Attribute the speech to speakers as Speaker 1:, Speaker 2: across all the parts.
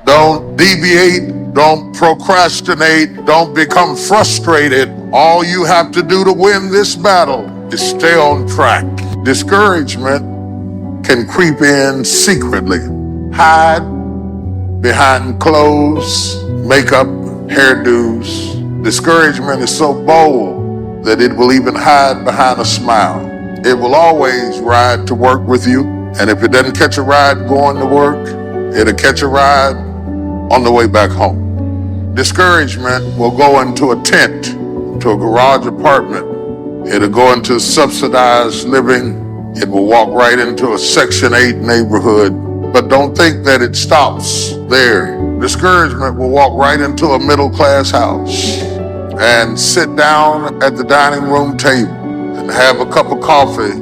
Speaker 1: Don't deviate, don't procrastinate, don't become frustrated. All you have to do to win this battle is stay on track. Discouragement can creep in secretly, hide behind clothes, makeup, hairdos. Discouragement is so bold that it will even hide behind a smile. It will always ride to work with you, and if it doesn't catch a ride going to work, it'll catch a ride on the way back home. Discouragement will go into a tent, to a garage apartment. It'll go into subsidized living. It will walk right into a Section 8 neighborhood. But don't think that it stops there. Discouragement will walk right into a middle-class house and sit down at the dining room table and have a cup of coffee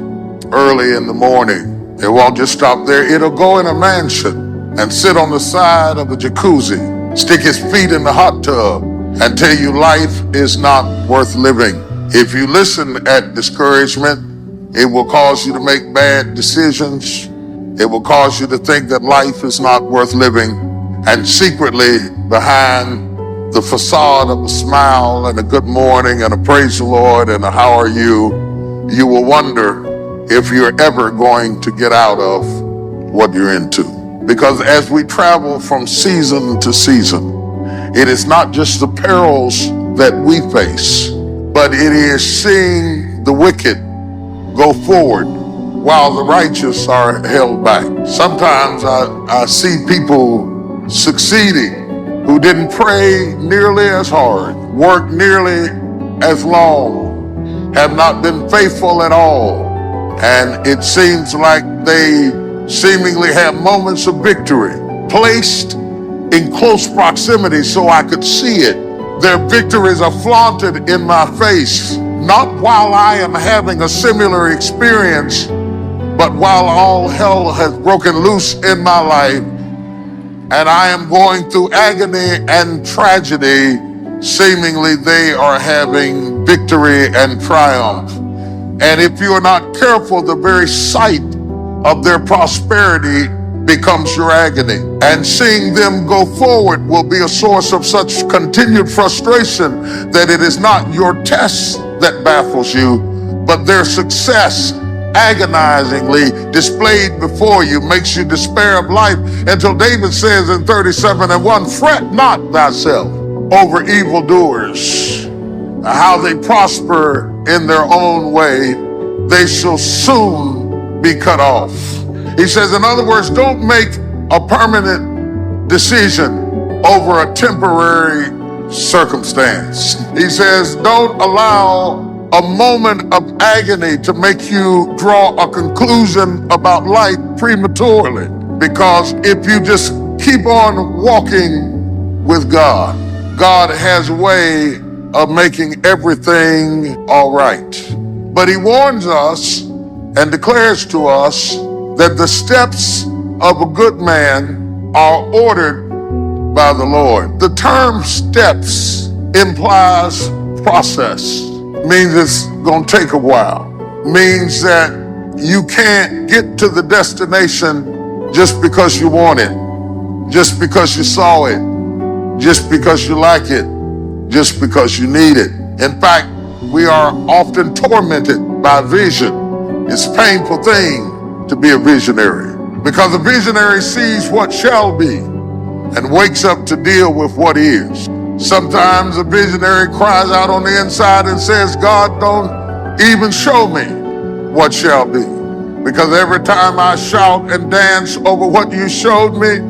Speaker 1: early in the morning. It won't just stop there. It'll go in a mansion and sit on the side of a jacuzzi, stick his feet in the hot tub, and tell you life is not worth living. If you listen at discouragement, it will cause you to make bad decisions. It will cause you to think that life is not worth living. And secretly, behind the facade of a smile and a good morning and a praise the Lord and a how are you, you will wonder if you're ever going to get out of what you're into. Because as we travel from season to season, it is not just the perils that we face, but it is seeing the wicked go forward while the righteous are held back. Sometimes I see people succeeding who didn't pray nearly as hard, work nearly as long, have not been faithful at all. And it seems like they seemingly have moments of victory placed in close proximity so I could see it. Their victories are flaunted in my face, not while I am having a similar experience, but while all hell has broken loose in my life and I am going through agony and tragedy, seemingly they are having victory and triumph. And if you are not careful, the very sight of their prosperity becomes your agony. And seeing them go forward will be a source of such continued frustration that it is not your test that baffles you, but their success agonizingly displayed before you makes you despair of life, until David says in 37:1, fret not thyself over evildoers, how they prosper in their own way, they shall soon be cut off. He says, in other words, don't make a permanent decision over a temporary circumstance. He says, don't allow a moment of agony to make you draw a conclusion about life prematurely. Because if you just keep on walking with God, God has a way of making everything all right. But he warns us and declares to us that the steps of a good man are ordered by the Lord. The term steps implies process. Means it's going to take a while. Means that you can't get to the destination just because you want it, just because you saw it, just because you like it, just because you need it. In fact, we are often tormented by vision. It's a painful thing to be a visionary, because a visionary sees what shall be and wakes up to deal with what is. Sometimes a visionary cries out on the inside and says, God, don't even show me what shall be. Because every time I shout and dance over what you showed me,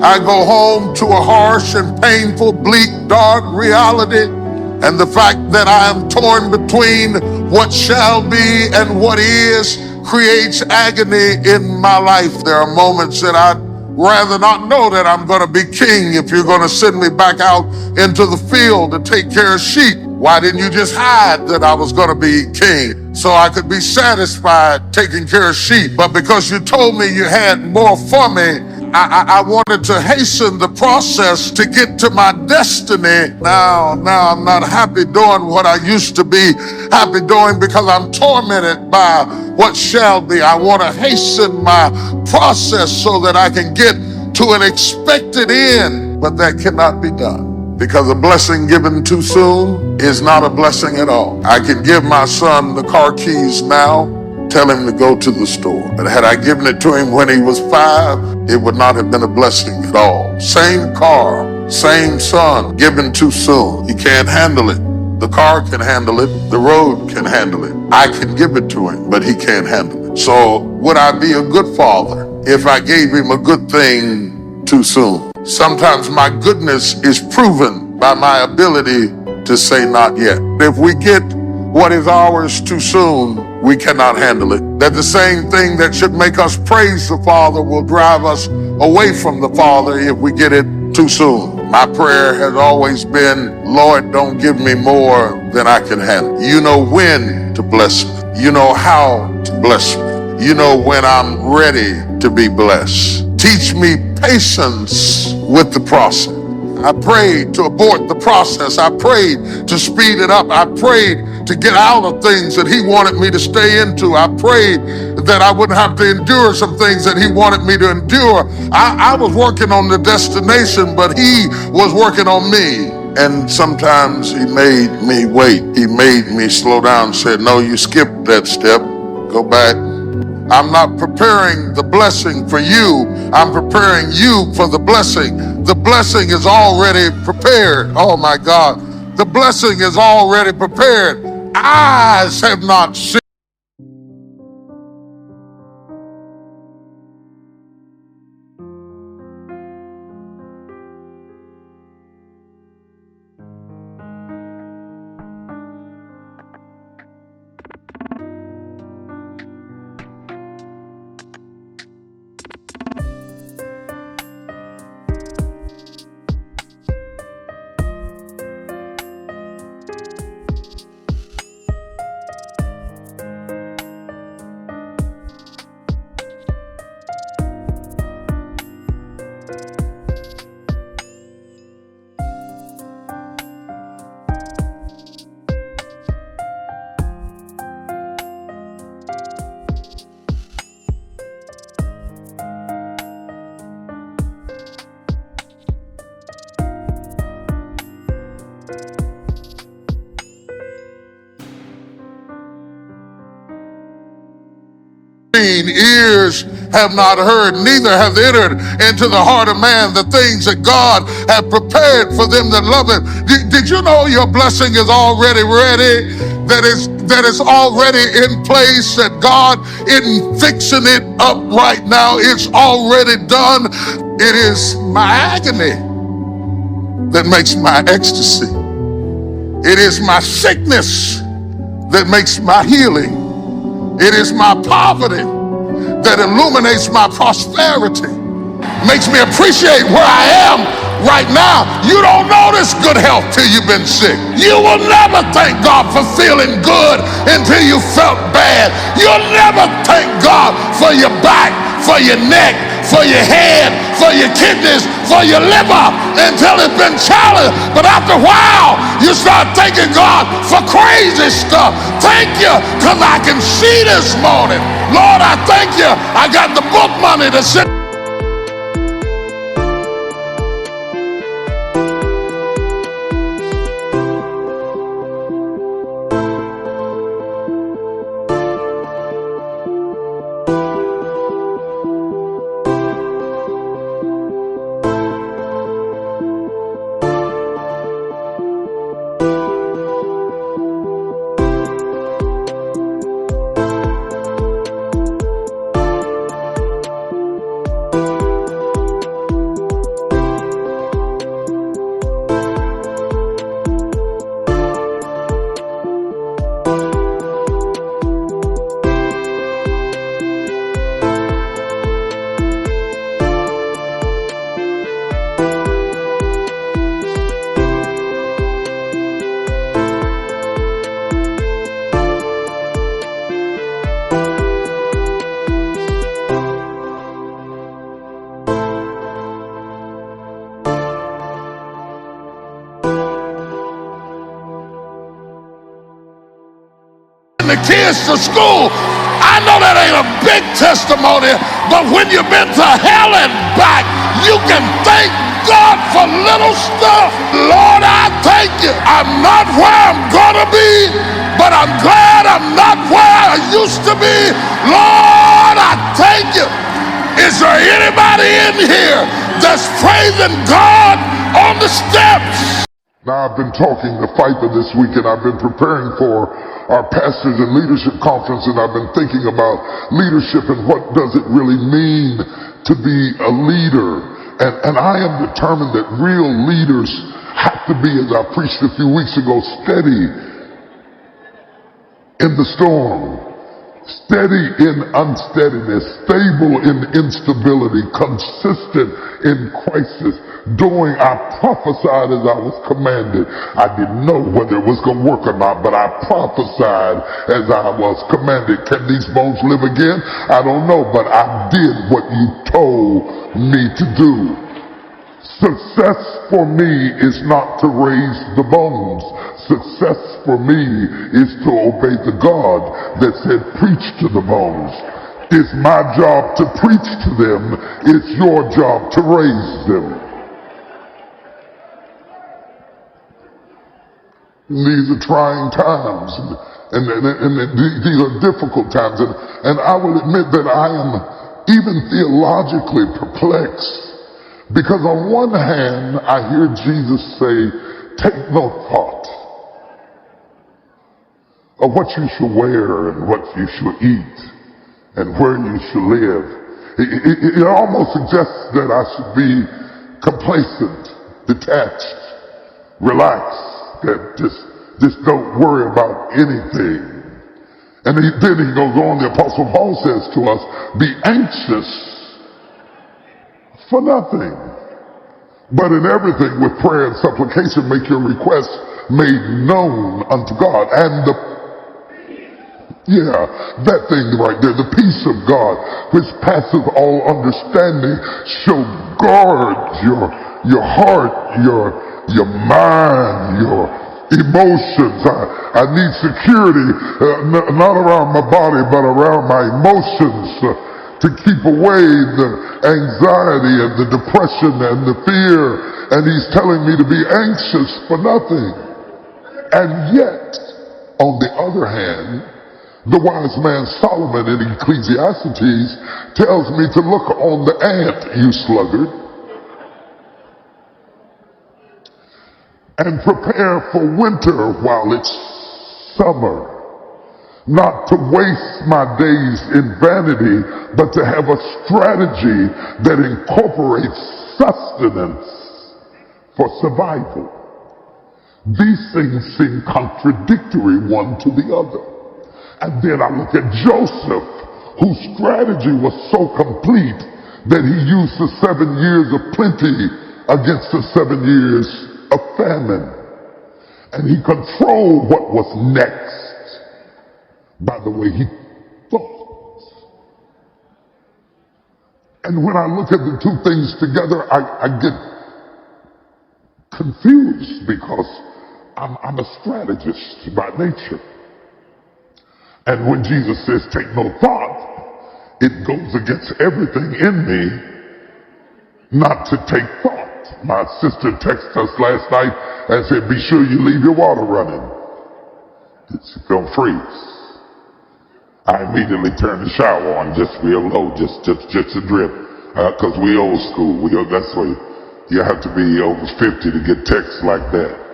Speaker 1: I go home to a harsh and painful, bleak, dark reality. And the fact that I am torn between what shall be and what is creates agony in my life. There are moments that I'd rather not know that I'm going to be king if you're going to send me back out into the field to take care of sheep. Why didn't you just hide that I was going to be king so I could be satisfied taking care of sheep? But because you told me you had more for me, I wanted to hasten the process to get to my destiny. Now I'm not happy doing what I used to be happy doing because I'm tormented by what shall be. I want to hasten my process so that I can get to an expected end, but that cannot be done. Because a blessing given too soon is not a blessing at all. I can give my son the car keys now, tell him to go to the store. But had I given it to him when he was 5, it would not have been a blessing at all. Same car, same son, given too soon. He can't handle it. The car can handle it. The road can handle it. I can give it to him, but he can't handle it. So would I be a good father if I gave him a good thing too soon? Sometimes my goodness is proven by my ability to say not yet. If we get what is ours too soon, we cannot handle it. That the same thing that should make us praise the Father will drive us away from the Father if we get it too soon. My prayer has always been, Lord, don't give me more than I can handle. You know when to bless me. You know how to bless me. You know when I'm ready to be blessed. Teach me patience with the process. I prayed to abort the process. I prayed to speed it up. I prayed to get out of things that he wanted me to stay into. I prayed that I wouldn't have to endure some things that he wanted me to endure. I was working on the destination, but he was working on me. And sometimes he made me wait. He made me slow down, said, no, you skipped that step. Go back. I'm not preparing the blessing for you. I'm preparing you for the blessing. The blessing is already prepared. Oh my God. The blessing is already prepared. Eyes have not seen. Ears have not heard, neither have entered into the heart of man the things that God had prepared for them that love him. Did you know your blessing is already ready? That is already in place, that God isn't fixing it up right now. It's already done. It is my agony that makes my ecstasy. It is my sickness that makes my healing. It is my poverty that illuminates my prosperity, makes me appreciate where I am right now. You don't notice good health till you've been sick. You will never thank God for feeling good until you felt bad. You'll never thank God for your back, for your neck, for your head, for your kidneys, for your liver until it's been challenged. But after a while, you start thanking God for crazy stuff. Thank you, because I can see this morning. Lord, I thank you. I got the book money to sit. The kids to school. I know that ain't a big testimony, but when you've been to hell and back, You can thank God for little stuff. Lord, I thank you. I'm not where I'm gonna be, but I'm glad I'm not where I used to be. Lord, I thank you. Is there anybody in here that's praising God on the steps? Now, I've been talking to FIPA this week, and I've been preparing for our Pastors and Leadership Conference, and I've been thinking about leadership and what does it really mean to be a leader. And I am determined that real leaders have to be, as I preached a few weeks ago, steady in the storm, steady in unsteadiness, stable in instability, consistent in crisis. I prophesied as I was commanded. I didn't know whether it was going to work or not, but I prophesied as I was commanded. Can these bones live again? I don't know, but I did what you told me to do. Success for me is not to raise the bones. Success for me is to obey the God that said, preach to the bones. It's my job to preach to them. It's your job to raise them. These are trying times, and these are difficult times, and I will admit that I am even theologically perplexed, because on one hand I hear Jesus say, take no thought of what you shall wear and what you shall eat and where you shall live. It almost suggests that I should be complacent, detached, relaxed, that just don't worry about anything. And then he goes on, the Apostle Paul says to us, be anxious for nothing, but in everything with prayer and supplication make your requests made known unto God. And that thing right there, the peace of God, which passes all understanding, shall guard your heart, your mind, your emotions. I need security, not around my body, but around my emotions, to keep away the anxiety and the depression and the fear. And he's telling me to be anxious for nothing. And yet, on the other hand, the wise man Solomon in Ecclesiastes tells me to look on the ant, you sluggard, and prepare for winter while it's summer. Not to waste my days in vanity, but to have a strategy that incorporates sustenance for survival. These things seem contradictory one to the other. And then I look at Joseph, whose strategy was so complete that he used the 7 years of plenty against the 7 years of famine. And he controlled what was next by the way he thought. And when I look at the two things together, I get confused, because I'm a strategist by nature. And when Jesus says take no thought, it goes against everything in me not to take thought. My sister texted us last night and said, be sure you leave your water running. It's going to freeze. I immediately turned the shower on just real low, just a drip, because we old school. That's why you have to be over 50 to get texts like that.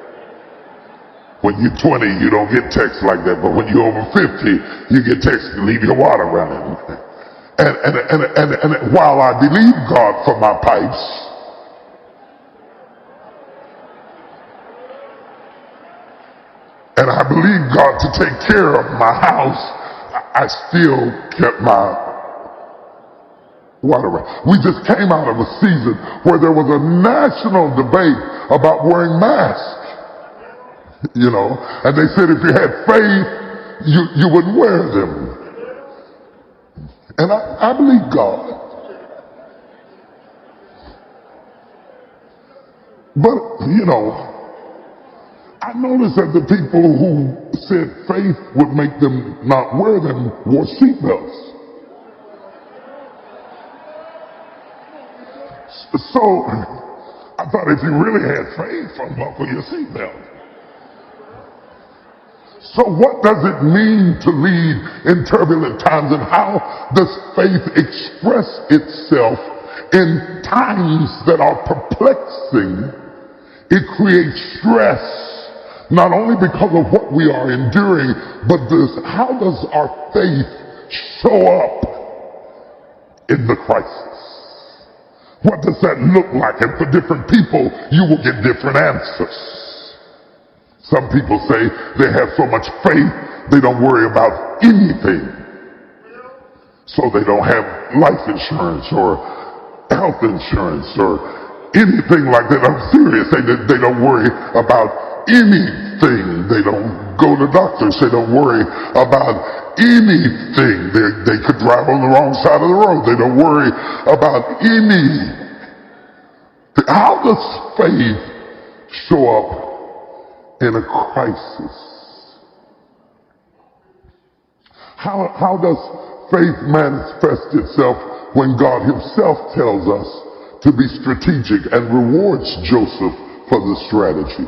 Speaker 1: When you're 20, you don't get texts like that, but when you're over 50, you get texts to leave your water running. And while I believe God for my pipes, and I believe God to take care of my house, I still kept my water running. We just came out of a season where there was a national debate about wearing masks. And they said if you had faith, you would wear them. And I believe God. But, I noticed that the people who said faith would make them not wear them wore seatbelts. So I thought if you really had faith, unbuckle your seatbelt. So what does it mean to lead in turbulent times, and how does faith express itself in times that are perplexing? It creates stress, not only because of what we are enduring, but how does our faith show up in the crisis? What does that look like? And for different people, you will get different answers. Some people say they have so much faith, they don't worry about anything. So they don't have life insurance or health insurance or anything like that. I'm serious. They don't worry about anything. They don't go to doctors. They don't worry about anything. They could drive on the wrong side of the road. They don't worry about anything. How does faith show up in a crisis? How does faith manifest itself when God himself tells us to be strategic and rewards Joseph for the strategy?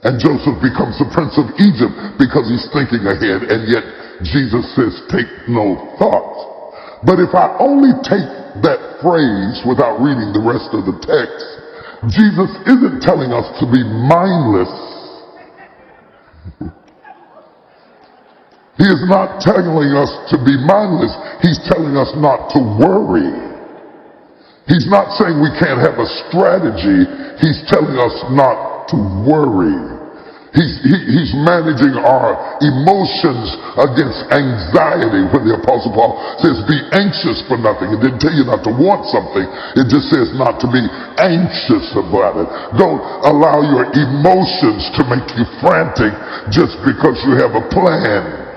Speaker 1: And Joseph becomes the prince of Egypt because he's thinking ahead, and yet Jesus says, take no thought. But if I only take that phrase without reading the rest of the text, Jesus isn't telling us to be mindless. He is not telling us to be mindless. He's telling us not to worry. He's not saying we can't have a strategy. He's telling us not to worry. He's managing our emotions against anxiety. When the Apostle Paul says, be anxious for nothing, it didn't tell you not to want something. It just says not to be anxious about it. Don't allow your emotions to make you frantic just because you have a plan.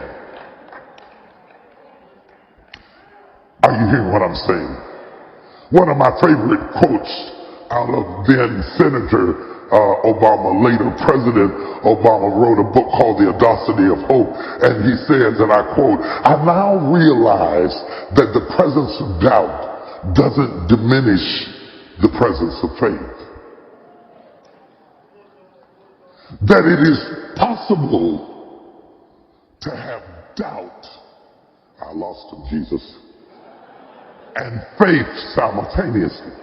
Speaker 1: Are you hearing what I'm saying? One of my favorite quotes out of then Senator Obama, later President Obama, wrote a book called The Audacity of Hope, and he says, and I quote, I now realize that the presence of doubt doesn't diminish the presence of faith. That it is possible to have doubt, I lost him, Jesus, and faith simultaneously.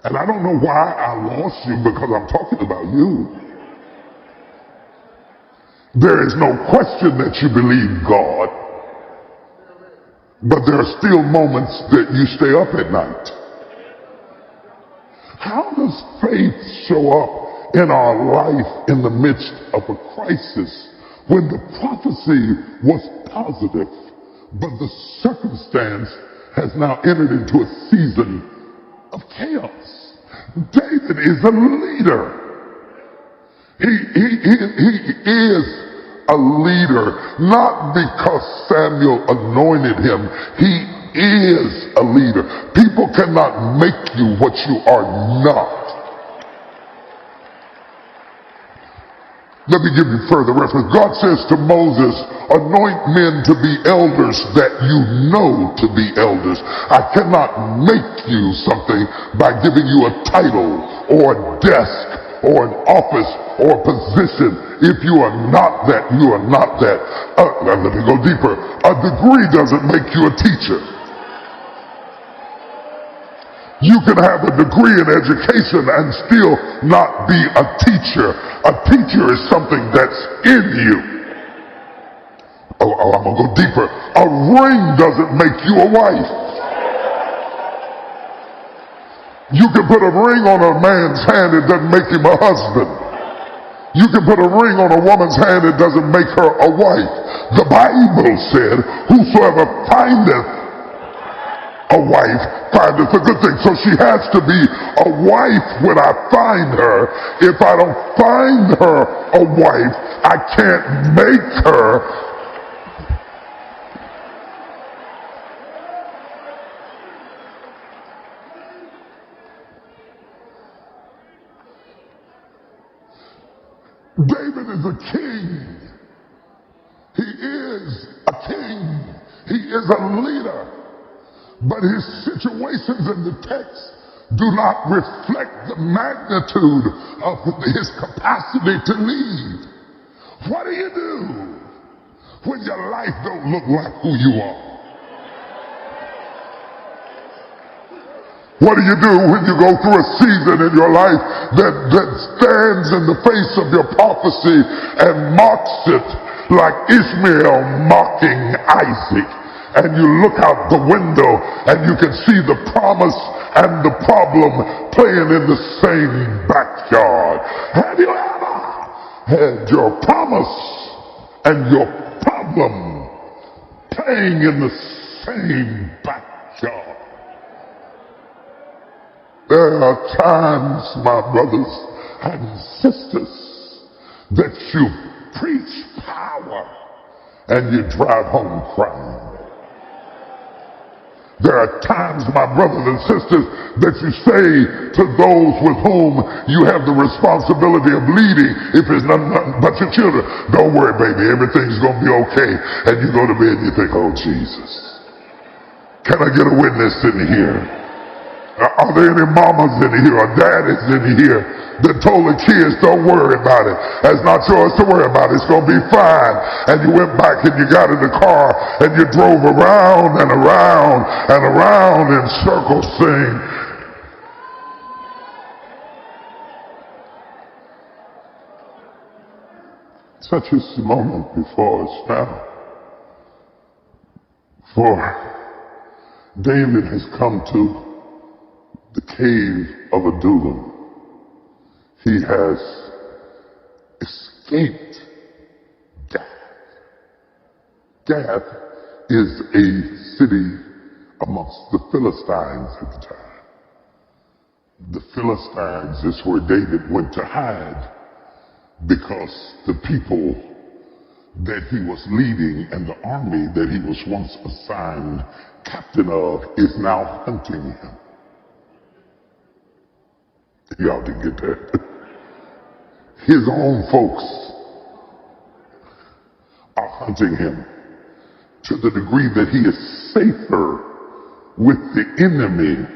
Speaker 1: And I don't know why I lost you, because I'm talking about you. There is no question that you believe God, but there are still moments that you stay up at night. How does faith show up in our life in the midst of a crisis when the prophecy was positive, but the circumstance has now entered into a season of chaos? David is a leader. He is a leader, not because Samuel anointed him. He is a leader. People cannot make you what you are not. Let me give you further reference. God says to Moses, anoint men to be elders that you know to be elders. I cannot make you something by giving you a title or a desk or an office or a position. If you are not that, you are not that. Let me go deeper. A degree doesn't make you a teacher. You can have a degree in education and still not be a teacher. A teacher is something that's in you. I'm going to go deeper. A ring doesn't make you a wife. You can put a ring on a man's hand, it doesn't make him a husband. You can put a ring on a woman's hand, it doesn't make her a wife. The Bible said, whosoever findeth a wife findeth a good thing. So she has to be a wife when I find her. If I don't find her a wife, I can't make her. David is a king. He is a king. He is a leader. But his situations in the text do not reflect the magnitude of his capacity to lead. What do you do when your life don't look like who you are? What do you do when you go through a season in your life that stands in the face of your prophecy and mocks it like Ishmael mocking Isaac? And you look out the window and you can see the promise and the problem playing in the same backyard. Have you ever had your promise and your problem playing in the same backyard? There are times, my brothers and sisters, that you preach power and you drive home crying. There are times, my brothers and sisters, that you say to those with whom you have the responsibility of leading, if it's nothing but your children, don't worry, baby, everything's going to be okay. And you go to bed and you think, oh, Jesus. Can I get a witness in here? Are there any mamas in here or daddies in here that told the kids, don't worry about it. That's not yours to worry about. It's going to be fine. And you went back and you got in the car and you drove around and around and around in circles saying, such is the moment before us now. For David has come to the cave of Adullam. He has escaped Gath. Gath is a city amongst the Philistines at the time. The Philistines is where David went to hide because the people that he was leading and the army that he was once assigned captain of is now hunting him. Y'all didn't get that. His own folks are hunting him to the degree that he is safer with the enemy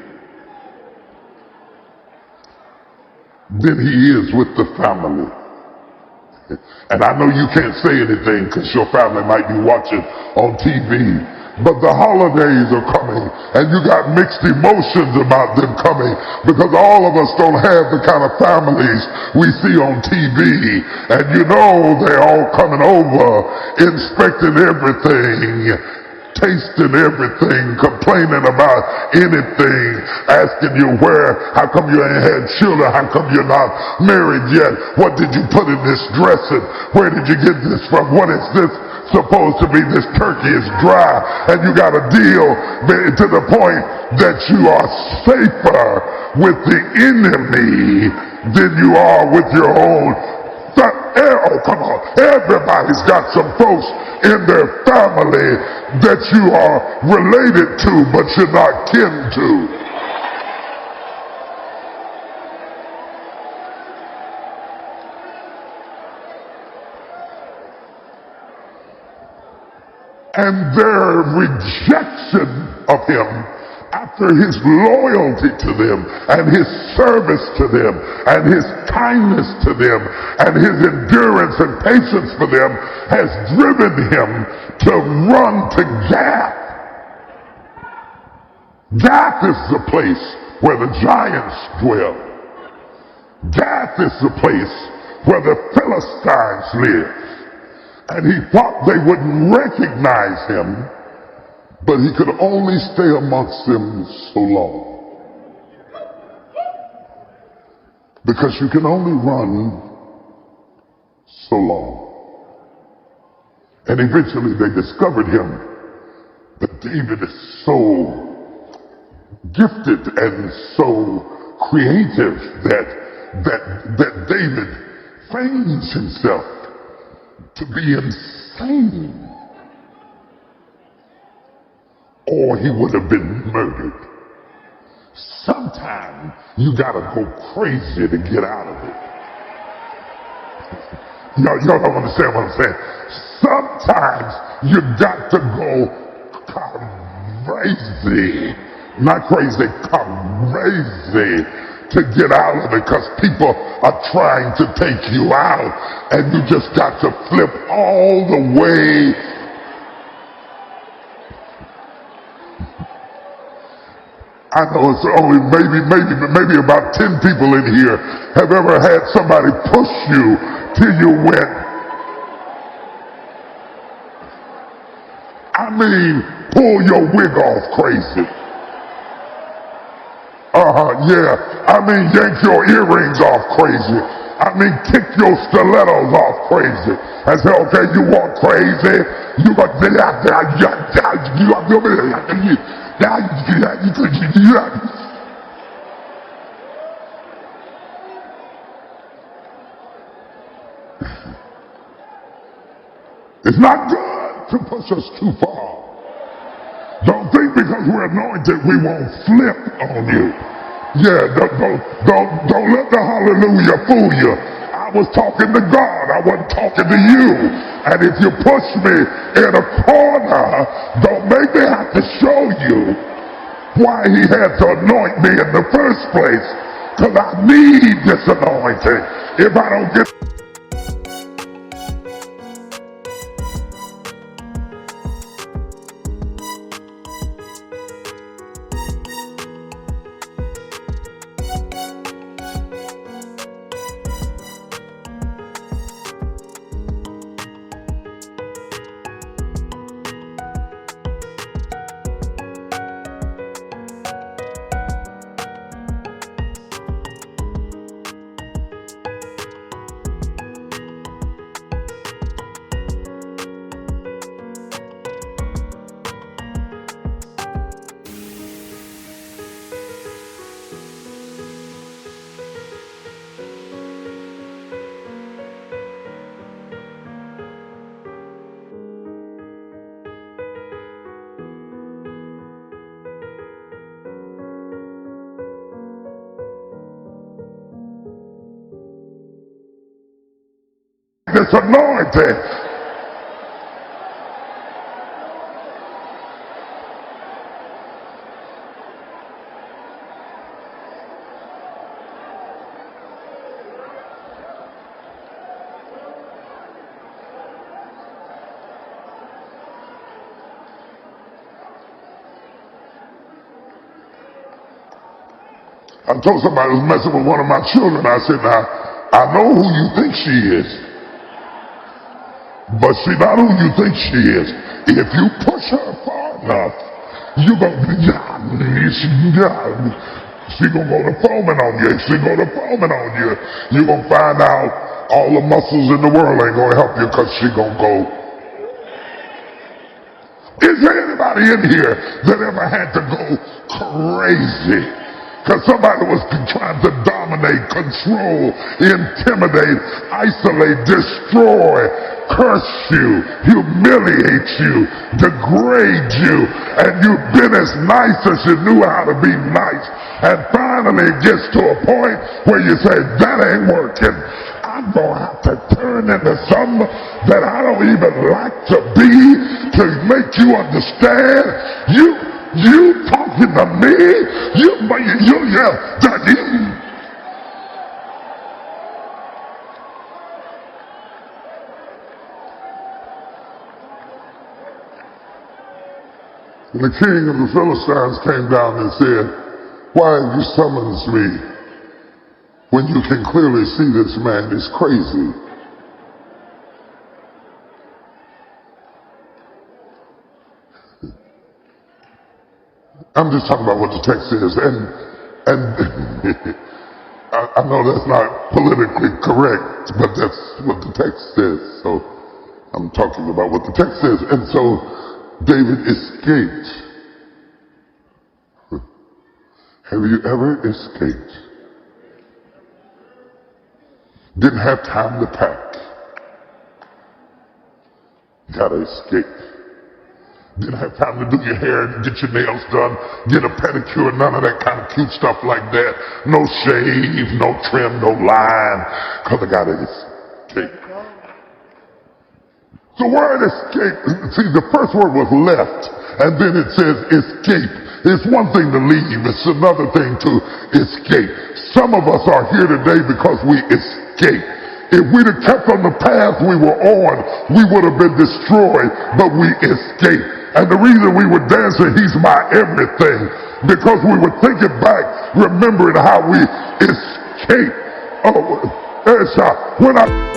Speaker 1: than he is with the family. And I know you can't say anything because your family might be watching on TV. But the holidays are coming, and you got mixed emotions about them coming, because all of us don't have the kind of families we see on TV. And you know they're all coming over, inspecting everything, tasting everything, complaining about anything, asking you how come you ain't had children, how come you're not married yet, what did you put in this dressing, where did you get this from, what is this supposed to be, this turkey is dry, and you got a deal to the point that you are safer with the enemy than you are with your own. Oh, come on. Everybody's got some folks in their family that you are related to, but you're not kin to. And their rejection of him after his loyalty to them and his service to them and his kindness to them and his endurance and patience for them has driven him to run to Gath. Gath is the place where the giants dwell. Gath is the place where the Philistines live. And he thought they wouldn't recognize him, but he could only stay amongst them so long. Because you can only run so long. And eventually they discovered him. But David is so gifted and so creative that David feigns himself to be insane, or he would have been murdered. Sometimes you gotta go crazy to get out of it. Y'all don't understand what I'm saying. Sometimes you got to go crazy Not crazy, crazy to get out of it, because people are trying to take you out, and you just got to flip all the way. I know it's only maybe about 10 people in here have ever had somebody push you till you went, I mean, pull your wig off crazy. Yeah. I mean, yank your earrings off crazy. I mean, kick your stilettos off crazy. And say, okay, you want crazy? You got It's not good to push us too far. Don't think because we're anointed we won't flip on you. Yeah, don't let the hallelujah fool you. I was talking to God, I wasn't talking to you. And if you push me in a corner, don't make me have to show you why he had to anoint me in the first place. Because I need this anointing. If I don't get this anointing, I told somebody who was messing with one of my children, I said, now, I know who you think she is, but she's not who you think she is. If you push her far enough, you're going to she gonna go to foaming on you. She go to foaming on you. You're going to find out all the muscles in the world ain't going to help you, because she going to go. Is there anybody in here that ever had to go crazy? Because somebody was trying to dominate, control, intimidate, isolate, destroy, curse you, humiliate you, degrade you, and you've been as nice as you knew how to be nice. And finally it gets to a point where you say, that ain't working. I'm going to have to turn into something that I don't even like to be to make you understand. You talking to me? And the king of the Philistines came down and said, why have you summoned me when you can clearly see this man is crazy? I'm just talking about what the text is, and I know that's not politically correct, but that's what the text says. So I'm talking about what the text says. And so David escaped. Have you ever escaped? Didn't have time to pack. Gotta escape. Didn't have time to do your hair and get your nails done, get a pedicure, none of that kind of cute stuff like that. No shave, no trim, no line, because I gotta escape. The word escape, see, the first word was left, and then it says escape. It's one thing to leave, it's another thing to escape. Some of us are here today because we escaped. If we'd have kept on the path we were on, we would have been destroyed, but we escaped. And the reason we were dancing, he's my everything, because we were thinking back, remembering how we escaped. Oh, when I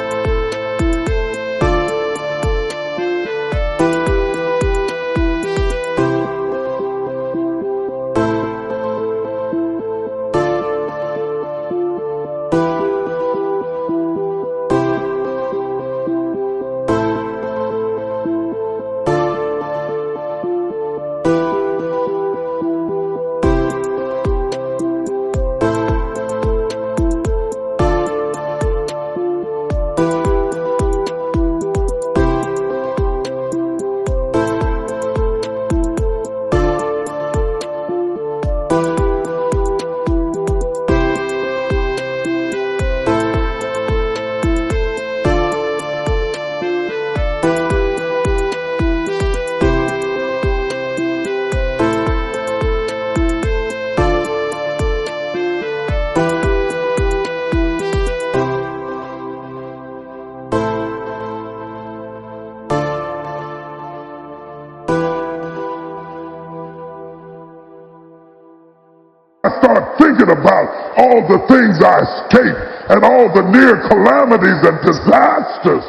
Speaker 1: start thinking about all the things I escaped and all the near calamities and disasters.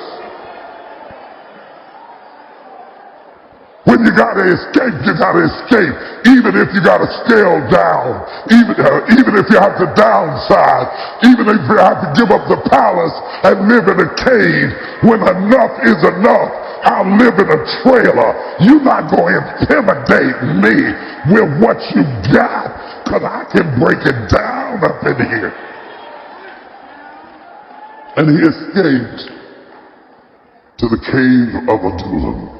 Speaker 1: When you gotta escape, you gotta escape. Even if you gotta scale down, even if you have to downsize, even if you have to give up the palace and live in a cave, when enough is enough, I'll live in a trailer. You're not gonna intimidate me with what you got, because I can break it down up in here. And he escaped to the cave of Adullam.